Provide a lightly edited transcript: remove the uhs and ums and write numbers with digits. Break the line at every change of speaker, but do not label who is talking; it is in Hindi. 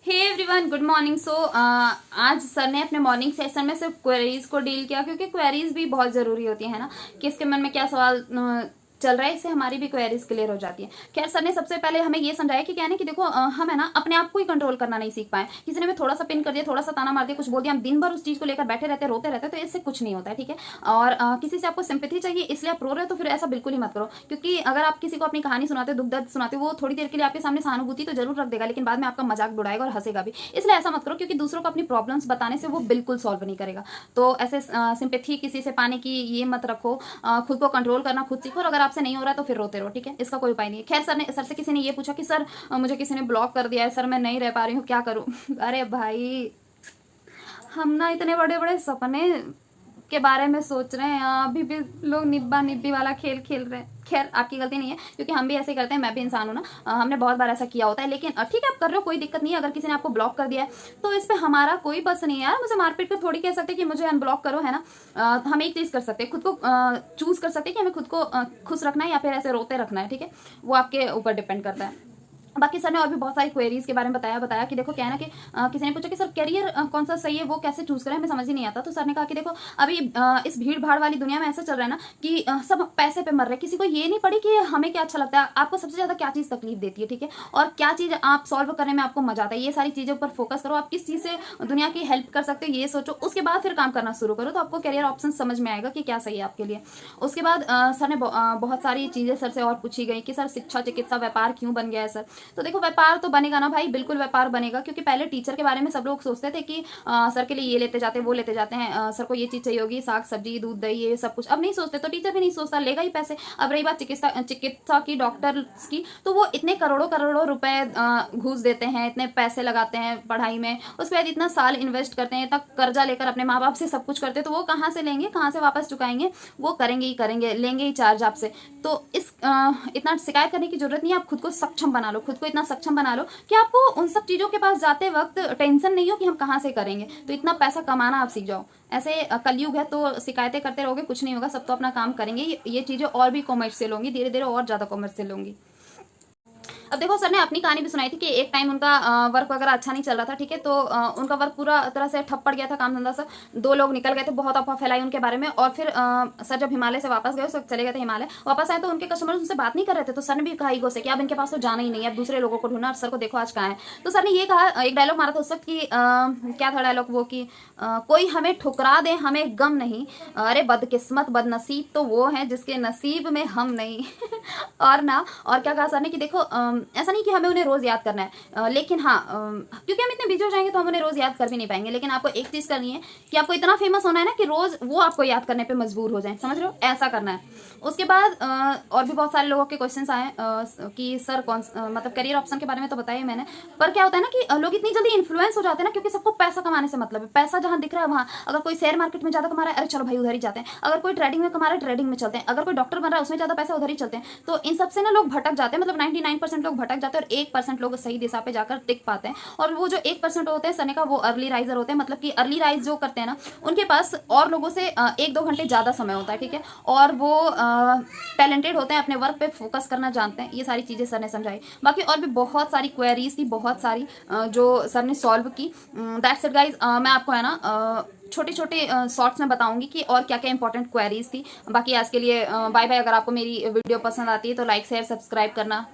हे एवरीवन, गुड मॉर्निंग। सो आज सर ने अपने मॉर्निंग सेशन में सिर्फ क्वेरीज को डील किया, क्योंकि क्वेरीज भी बहुत जरूरी होती है ना, कि इसके मन में क्या सवाल चल रहा है, इससे हमारी भी क्वेरीज क्लियर हो जाती है। खैर, सर ने सबसे पहले हमें ये समझाया कि क्या है ना, कि देखो हम है ना अपने आप को ही कंट्रोल करना नहीं सीख पाए। किसी ने हमें थोड़ा सा पिन कर दिया, थोड़ा सा ताना मार दिया, कुछ बोल दिया, हम दिन भर उस चीज को लेकर बैठे रहते, रोते रहते, तो इससे कुछ नहीं होता है। ठीक है। और किसी से आपको सिंपैथी चाहिए इसलिए आप रो रहे हो, तो फिर ऐसा बिल्कुल ही मत करो। क्योंकि अगर आप किसी को अपनी कहानी सुनाते हो, दुख दर्द सुनाते हो, वो थोड़ी देर के लिए आपके सामने सहानुभूति तो जरूर रख देगा, लेकिन बाद में आपका मजाक उड़ाएगा और हंसेगा भी। इसलिए ऐसा मत करो, क्योंकि दूसरों को अपनी प्रॉब्लम्स बताने से वो बिल्कुल सॉल्व नहीं करेगा। तो ऐसे सिंपैथी किसी से पाने की ये मत रखो। खुद को कंट्रोल करना खुद सीखो, और अगर आपसे नहीं हो रहा है तो फिर रोते रहो। ठीक है, इसका कोई उपाय नहीं है। खैर, सर से किसी ने ये पूछा कि सर मुझे किसी ने ब्लॉक कर दिया है, सर मैं नहीं रह पा रही हूँ, क्या करूँ। अरे भाई, हम ना इतने बड़े बड़े सपने के बारे में सोच रहे हैं, अभी भी लोग निब्बा निब्बी वाला खेल खेल रहे हैं। खैर, आपकी गलती नहीं है, क्योंकि हम भी ऐसे ही करते हैं, मैं भी इंसान हूं ना। हमने बहुत बार ऐसा किया होता है, लेकिन ठीक है, आप कर रहे हो, कोई दिक्कत नहीं है। अगर किसी ने आपको ब्लॉक कर दिया है तो इस पे हमारा कोई बस नहीं है यार। मुझे मारपीट कर थोड़ी कह सकते कि मुझे अनब्लॉक करो, है ना। हम एक चीज कर सकते हैं, खुद को चूज कर सकते हैं कि हमें खुद को खुश रखना है या फिर ऐसे रोते रखना है। ठीक है, वो आपके ऊपर डिपेंड करता है। बाकी सर ने और भी बहुत सारी क्वेरीज के बारे में बताया कि देखो क्या है ना, कि किसी ने पूछा कि सर करियर कौन सा सही है, वो कैसे चूज करें, हमें समझ ही नहीं आता। तो सर ने कहा कि देखो, अभी इस भीड़ भाड़ वाली दुनिया में ऐसा चल रहा है ना कि सब पैसे पे मर रहे हैं। किसी को ये नहीं पड़ी कि हमें क्या अच्छा लगता है, आपको सबसे ज्यादा क्या चीज तकलीफ देती है, ठीक है, और क्या चीज आप सॉल्व करने में आपको मजा आता है। ये सारी चीजों पर फोकस करो। आप किस चीज से दुनिया की हेल्प कर सकते हो ये सोचो, उसके बाद फिर काम करना शुरू करो, तो आपको करियर ऑप्शन समझ में आएगा कि क्या सही है आपके लिए। उसके बाद सर ने बहुत सारी चीजें सर से और पूछी गई कि सर शिक्षा चिकित्सा व्यापार क्यों बन गया है सर। तो देखो, व्यापार तो बनेगा ना भाई, बिल्कुल व्यापार बनेगा। क्योंकि पहले टीचर के बारे में सब लोग सोचते थे कि सर के लिए ये लेते जाते हैं, वो लेते जाते हैं, सर को ये चीज चाहिए होगी, साग सब्जी दूध दही ये सब कुछ। अब नहीं सोचते, तो टीचर भी नहीं सोचता, लेगा ही पैसे। अब रही बात चिकित्सा की, डॉक्टर्स की, तो वो इतने करोड़ों करोड़ों रुपए घूस देते हैं, इतने पैसे लगाते हैं पढ़ाई में, उसके बाद इतना साल इन्वेस्ट करते हैं, इतना कर्जा लेकर अपने माँ बाप से सब कुछ करते हैं, तो वो कहाँ से लेंगे, कहाँ से वापस चुकाएंगे। वो करेंगे ही करेंगे, लेंगे ही चार्ज आपसे। तो इस इतना शिकायत करने की जरूरत नहीं है। आप खुद को सक्षम बना लो, खुद को इतना सक्षम बना लो कि आपको उन सब चीजों के पास जाते वक्त टेंशन नहीं हो कि हम कहाँ से करेंगे। तो इतना पैसा कमाना आप सीख जाओ। ऐसे कलयुग है, तो शिकायतें करते रहोगे कुछ नहीं होगा, सब तो अपना काम करेंगे। ये चीजें और भी कॉमर्शियल होंगी, धीरे धीरे और ज्यादा कॉमर्शियल होंगी। अब देखो, सर ने अपनी कहानी भी सुनाई थी कि एक टाइम उनका वर्क वगैरह अच्छा नहीं चल रहा था। ठीक है, तो उनका वर्क पूरा तरह से ठप पड़ गया था, काम धंधा सब। 2 लोग निकल गए थे, बहुत अफवाह फैलाई उनके बारे में। और फिर सर जब हिमालय से वापस गए, उस वक्त चले गए थे हिमालय, वापस आए तो उनके कस्टमर उनसे बात नहीं कर रहे थे। तो सर ने भी कहा ईगो से कि अब इनके पास तो जाना ही नहीं है, अब दूसरे लोगों को ढूंढना, सर को देखो आज कहाँ है। तो सर ने ये कहा, एक डायलॉग मारा था उस वक्त कि क्या था डायलॉग वो, कि कोई हमें ठुकरा दे हमें गम नहीं, अरे बदकिस्मत बदनसीब तो वो है जिसके नसीब में हम नहीं। और ना, और क्या कहा सर ने कि देखो, ऐसा नहीं कि हमें उन्हें रोज याद करना है, लेकिन हाँ, क्योंकि हम इतने बिजी हो जाएंगे तो हम उन्हें रोज याद कर भी नहीं पाएंगे। लेकिन आपको एक चीज करनी है कि आपको इतना फेमस होना है ना कि रोज वो आपको याद करने पे मजबूर हो जाए, समझ रहे हो, ऐसा करना है। उसके बाद और भी बहुत सारे लोगों के क्वेश्चंस आए कि सर कौन मतलब करियर ऑप्शन के बारे में तो बताया मैंने, पर क्या होता है ना कि लोग इतनी जल्दी इन्फ्लुएंस हो जाते हैं ना, क्योंकि सबको पैसा कमाने से मतलब है। पैसा जहां दिख रहा है वहां, अगर कोई शेयर मार्केट में ज्यादा कमा रहा है, अरे चलो भाई उधर ही जाते हैं। अगर कोई ट्रेडिंग में कमा रहा है, ट्रेडिंग में चलते हैं। अगर कोई डॉक्टर बन रहा है, उसमें ज्यादा पैसा, उधर ही चलते हैं। तो इन सबसे ना लोग भटक जाते हैं, मतलब 99% लोग भटक जाते हैं, और 1% लोग सही दिशा पे जाकर टिक पाते हैं। और वो जो 1% होते हैं सने का, वो अर्ली राइजर होते हैं। मतलब कि अर्ली राइज जो करते हैं ना, उनके पास और लोगों से 1-2 घंटे ज्यादा समय होता है। ठीक है, और वो टैलेंटेड होते हैं, अपने वर्क पे फोकस करना जानते हैं। ये सारी चीजें सर ने समझाई। बाकी और भी बहुत सारी क्वेरीज थी, बहुत सारी जो सर ने सॉल्व की। That's it guys. मैं आपको है ना छोटे छोटे शॉर्ट्स में बताऊंगी कि और क्या क्या इंपॉर्टेंट क्वेरीज थी। बाकी आज के लिए बाय बाय। अगर आपको मेरी वीडियो पसंद आती है तो लाइक शेयर सब्सक्राइब करना